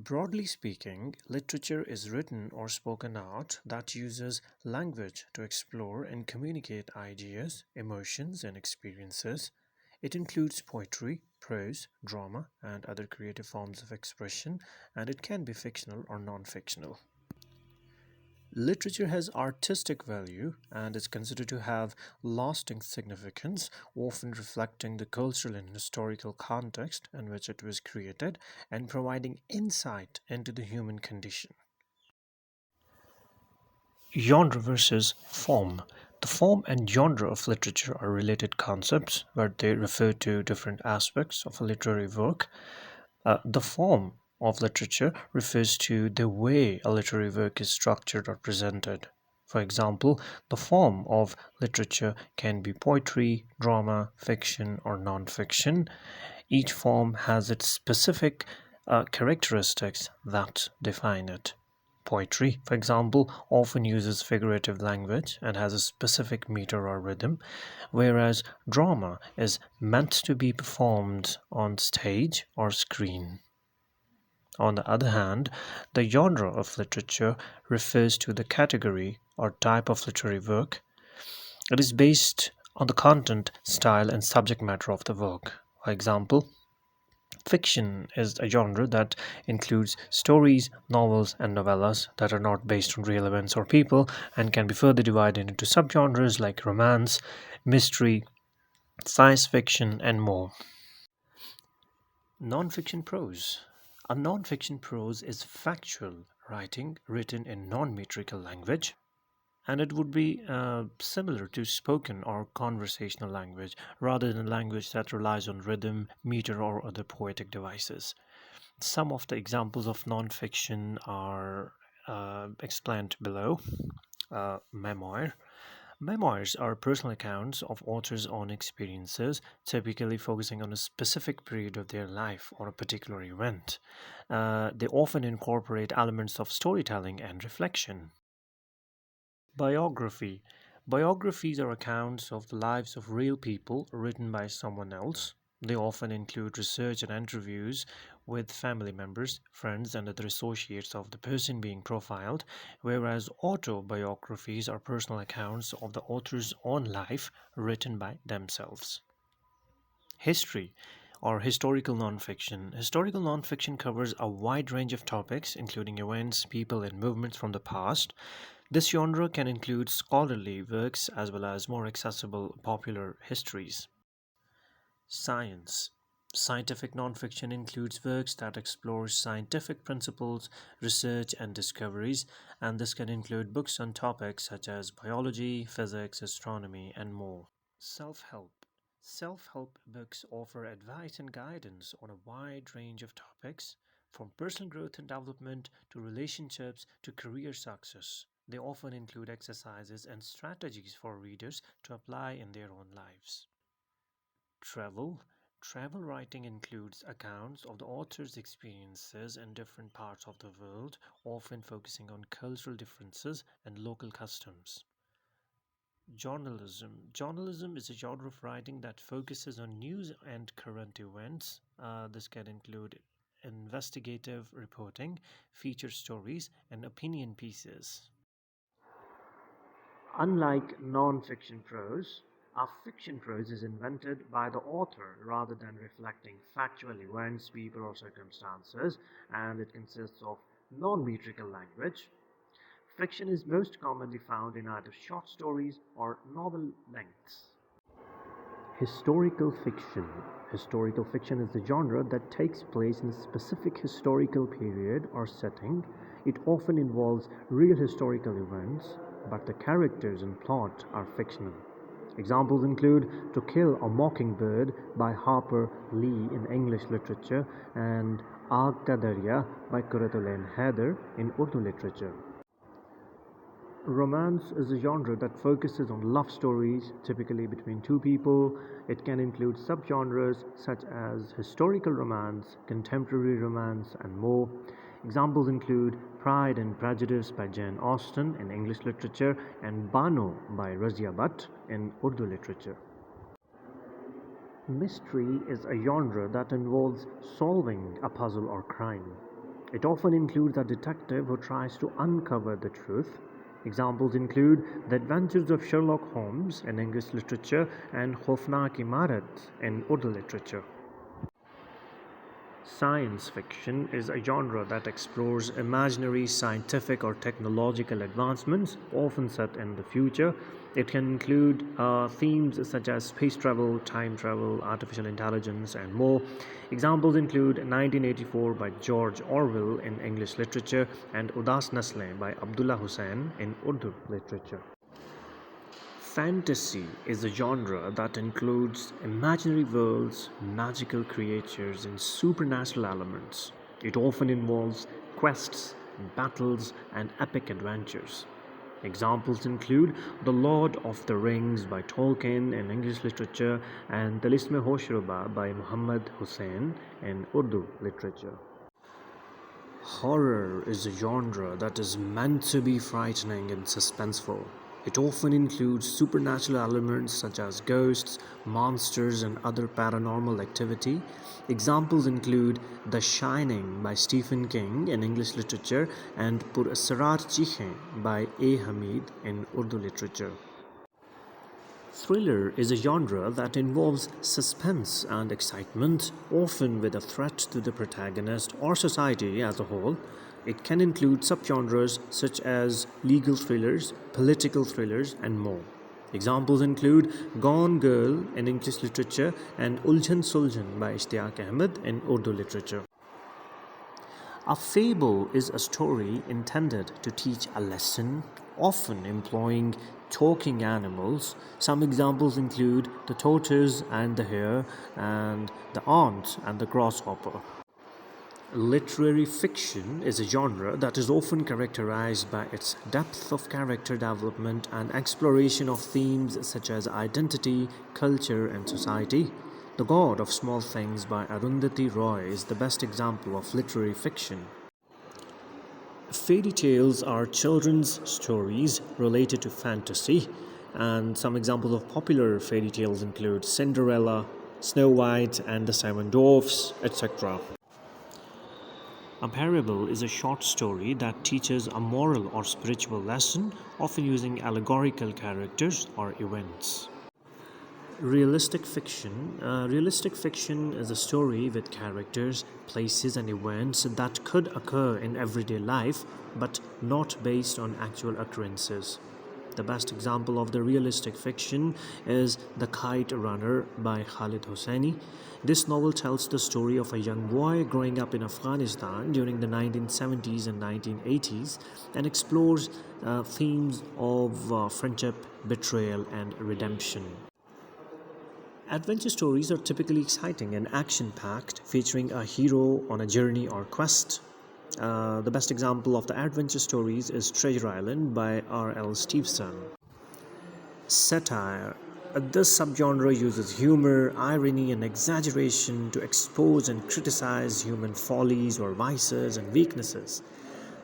Broadly speaking, literature is written or spoken art that uses language to explore and communicate ideas, emotions, and experiences. It includes poetry, prose, drama, and other creative forms of expression, and it can be fictional or non fictional. Literature has artistic value and is considered to have lasting significance, often reflecting the cultural and historical context in which it was created and providing insight into the human condition. Genre versus form. The form and genre of literature are related concepts, but they refer to different aspects of a literary work. The form of literature refers to the way a literary work is structured or presented. For example, the form of literature can be poetry, drama, fiction, or non-fiction. Each form has its specific characteristics that define it. Poetry, for example, often uses figurative language and has a specific meter or rhythm, whereas drama is meant to be performed on stage or screen. On the other hand, the genre of literature refers to the category or type of literary work. It is based on the content, style, and subject matter of the work. For example, fiction is a genre that includes stories, novels, and novellas that are not based on real events or people and can be further divided into subgenres like romance, mystery, science fiction, and more. Nonfiction prose. A nonfiction prose is factual writing written in non metrical language, and it would be similar to spoken or conversational language rather than language that relies on rhythm, meter, or other poetic devices. Some of the examples of nonfiction are explained below. Memoir. Memoirs are personal accounts of authors' own experiences, typically focusing on a specific period of their life or a particular event. They often incorporate elements of storytelling and reflection. Biography. Biographies are accounts of the lives of real people written by someone else. They often include research and interviews with family members, friends, and other associates of the person being profiled, whereas autobiographies are personal accounts of the author's own life written by themselves. History or historical nonfiction. Historical nonfiction covers a wide range of topics, including events, people, and movements from the past. This genre can include scholarly works as well as more accessible popular histories. Science. Scientific nonfiction includes works that explore scientific principles, research, and discoveries, and this can include books on topics such as biology, physics, astronomy, and more. Self help. Self help books offer advice and guidance on a wide range of topics, from personal growth and development to relationships to career success. They often include exercises and strategies for readers to apply in their own lives. Travel. Travel writing includes accounts of the author's experiences in different parts of the world, often focusing on cultural differences and local customs. Journalism. Journalism is a genre of writing that focuses on news and current events. This can include investigative reporting, feature stories, and opinion pieces. Unlike non-fiction prose, a fiction prose is invented by the author rather than reflecting factual events, people, or circumstances, and it consists of non-metrical language. Fiction is most commonly found in either short stories or novel lengths. Historical fiction. Historical fiction is the genre that takes place in a specific historical period or setting. It often involves real historical events, but the characters and plot are fictional. Examples include To Kill a Mockingbird by Harper Lee in English literature and Aag Ka Darya by Kuratulain Haider in Urdu literature. Romance is a genre that focuses on love stories, typically between two people. It can include subgenres such as historical romance, contemporary romance, and more. Examples include Pride and Prejudice by Jane Austen in English literature and Bano by Razia Butt in Urdu literature. Mystery is a genre that involves solving a puzzle or crime. It often includes a detective who tries to uncover the truth. Examples include The Adventures of Sherlock Holmes in English literature and Khofnak Imarat in Urdu literature. Science fiction is a genre that explores imaginary scientific or technological advancements, often set in the future. It can include themes such as space travel, time travel, artificial intelligence, and more. Examples include 1984 by George Orwell in English literature and Udas Naslein by Abdullah Hussain in Urdu literature. Fantasy is a genre that includes imaginary worlds, magical creatures, and supernatural elements. It often involves quests, battles, and epic adventures. Examples include The Lord of the Rings by Tolkien in English literature and Talisme Hoshruba by Muhammad Hussain in Urdu literature. Horror is a genre that is meant to be frightening and suspenseful. It often includes supernatural elements such as ghosts, monsters, and other paranormal activity. Examples include The Shining by Stephen King in English literature and Pur Asrar Chikhein by A. Hamid in Urdu literature. Thriller is a genre that involves suspense and excitement, often with a threat to the protagonist or society as a whole. It can include subgenres such as legal thrillers, political thrillers, and more. Examples include Gone Girl in English literature and Uljan Suljan by Ishtiaq Ahmed in Urdu literature. A fable is a story intended to teach a lesson, often employing talking animals. Some examples include The Tortoise and the Hare and The Ant and the Grasshopper. Literary fiction is a genre that is often characterized by its depth of character development and exploration of themes such as identity, culture, and society. The God of Small Things by Arundhati Roy is the best example of literary fiction. Fairy tales are children's stories related to fantasy, and some examples of popular fairy tales include Cinderella, Snow White and the Seven Dwarfs, etc. A parable is a short story that teaches a moral or spiritual lesson, often using allegorical characters or events. Realistic fiction. Realistic fiction is a story with characters, places, and events that could occur in everyday life but not based on actual occurrences. The best example of the realistic fiction is The Kite Runner by Khalid Hosseini. This novel tells the story of a young boy growing up in Afghanistan during the 1970s and 1980s and explores themes of friendship, betrayal, and redemption. Adventure stories are typically exciting and action-packed, featuring a hero on a journey or quest. The best example of the adventure stories is Treasure Island by R.L. Stevenson. Satire. This subgenre uses humor, irony, and exaggeration to expose and criticize human follies or vices and weaknesses.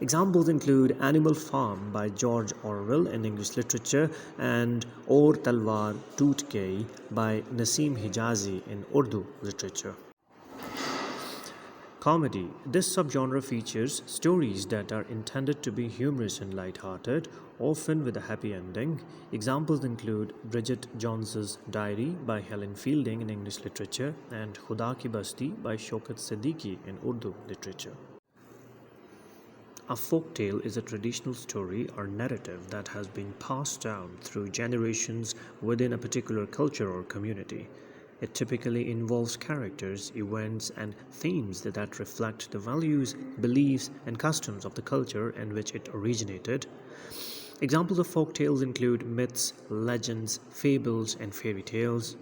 Examples include Animal Farm by George Orwell in English literature and Aur Talwar Toot Gayi by Naseem Hijazi in Urdu literature. Comedy. This subgenre features stories that are intended to be humorous and light-hearted, often with a happy ending. Examples include Bridget Jones's Diary by Helen Fielding in English literature and Khuda Ki Basti by Shaukat Siddiqui in Urdu literature. A folktale is a traditional story or narrative that has been passed down through generations within a particular culture or community. It typically involves characters, events, and themes that reflect the values, beliefs, and customs of the culture in which it originated. Examples of folktales include myths, legends, fables, and fairy tales.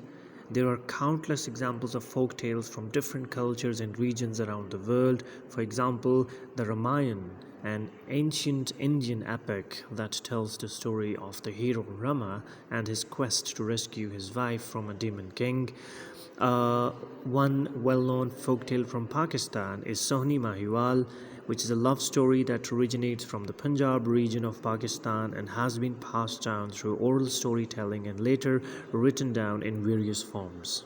There are countless examples of folk tales from different cultures and regions around the world. For example, the Ramayana, an ancient Indian epic that tells the story of the hero Rama and his quest to rescue his wife from a demon king. One well-known folktale from Pakistan is Sohni Mahiwal, which is a love story that originates from the Punjab region of Pakistan and has been passed down through oral storytelling and later written down in various forms.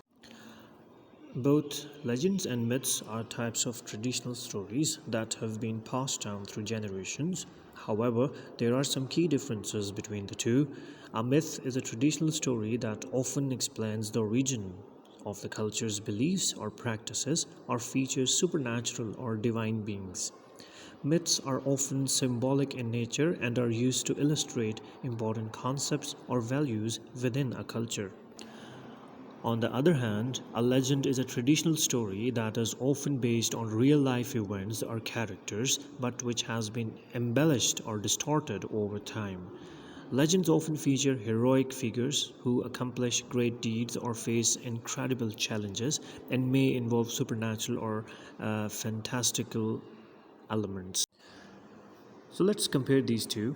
Both legends and myths are types of traditional stories that have been passed down through generations. However, there are some key differences between the two. A myth is a traditional story that often explains the origin of the culture's beliefs or practices or features supernatural or divine beings. Myths are often symbolic in nature and are used to illustrate important concepts or values within a culture. On the other hand, a legend is a traditional story that is often based on real life events or characters, but which has been embellished or distorted over time. Legends often feature heroic figures who accomplish great deeds or face incredible challenges and may involve supernatural or fantastical elements. So let's compare these two.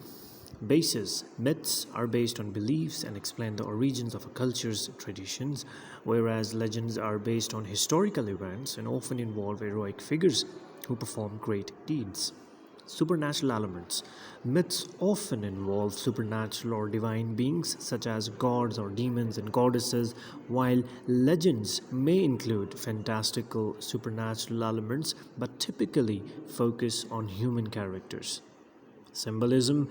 Bases. Myths are based on beliefs and explain the origins of a culture's traditions, whereas legends are based on historical events and often involve heroic figures who perform great deeds. Supernatural elements. Myths often involve supernatural or divine beings such as gods or demons and goddesses, while legends may include fantastical supernatural elements but typically focus on human characters. Symbolism.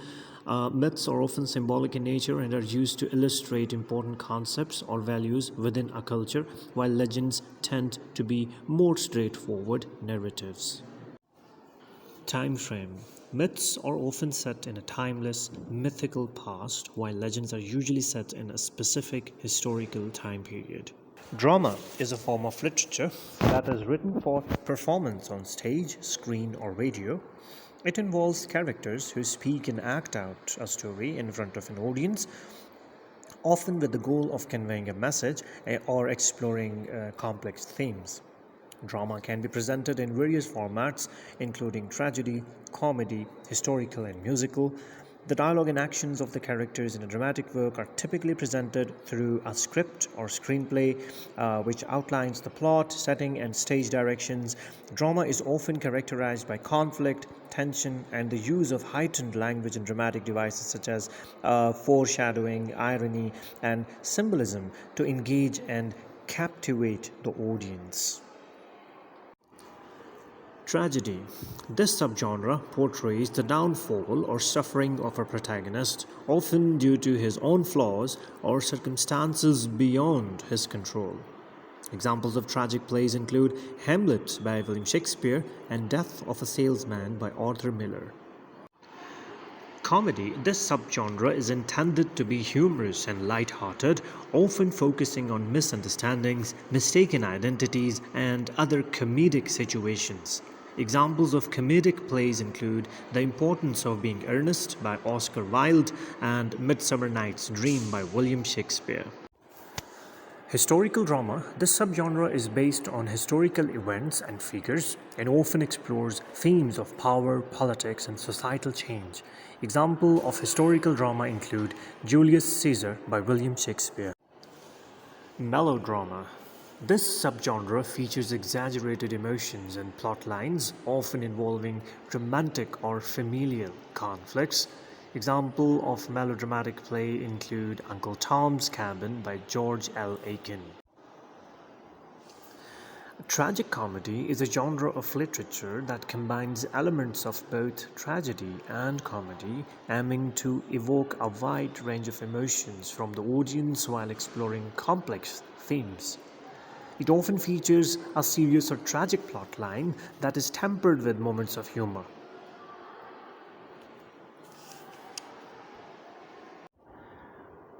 Myths are often symbolic in nature and are used to illustrate important concepts or values within a culture, while legends tend to be more straightforward narratives. Time frame. Myths are often set in a timeless, mythical past, while legends are usually set in a specific historical time period. Drama is a form of literature that is written for performance on stage, screen, or radio. It involves characters who speak and act out a story in front of an audience, often with the goal of conveying a message or exploring complex themes. Drama can be presented in various formats, including tragedy, comedy, historical, and musical. The dialogue and actions of the characters in a dramatic work are typically presented through a script or screenplay, which outlines the plot, setting, and stage directions. Drama is often characterized by conflict, tension, and the use of heightened language and dramatic devices such as foreshadowing, irony, and symbolism to engage and captivate the audience. Tragedy. This subgenre portrays the downfall or suffering of a protagonist, often due to his own flaws or circumstances beyond his control. Examples of tragic plays include Hamlet by William Shakespeare and Death of a Salesman by Arthur Miller. Comedy. This subgenre is intended to be humorous and light-hearted, often focusing on misunderstandings, mistaken identities, and other comedic situations. Examples of comedic plays include The Importance of Being Earnest by Oscar Wilde and Midsummer Night's Dream by William Shakespeare. Historical drama. This subgenre is based on historical events and figures and often explores themes of power, politics, and societal change. Examples of historical drama include Julius Caesar by William Shakespeare. Melodrama. This subgenre features exaggerated emotions and plot lines, often involving romantic or familial conflicts. Examples of melodramatic play include Uncle Tom's Cabin by George L. Aiken. Tragic comedy is a genre of literature that combines elements of both tragedy and comedy, aiming to evoke a wide range of emotions from the audience while exploring complex themes. It often features a serious or tragic plotline that is tempered with moments of humor.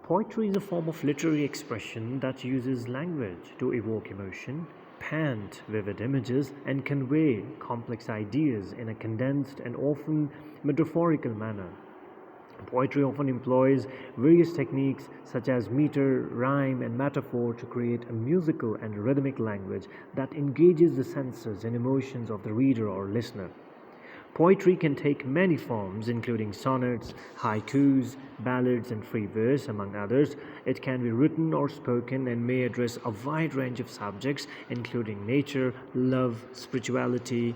Poetry is a form of literary expression that uses language to evoke emotion, paint vivid images, and convey complex ideas in a condensed and often metaphorical manner. Poetry often employs various techniques such as meter, rhyme, and metaphor to create a musical and rhythmic language that engages the senses and emotions of the reader or listener. Poetry can take many forms, including sonnets, haikus, ballads, and free verse, among others. It can be written or spoken and may address a wide range of subjects, including nature, love, spirituality,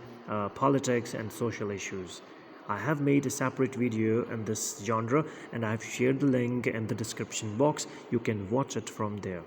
politics, and social issues. I have made a separate video in this genre and I've shared the link in the description box. You can watch it from there.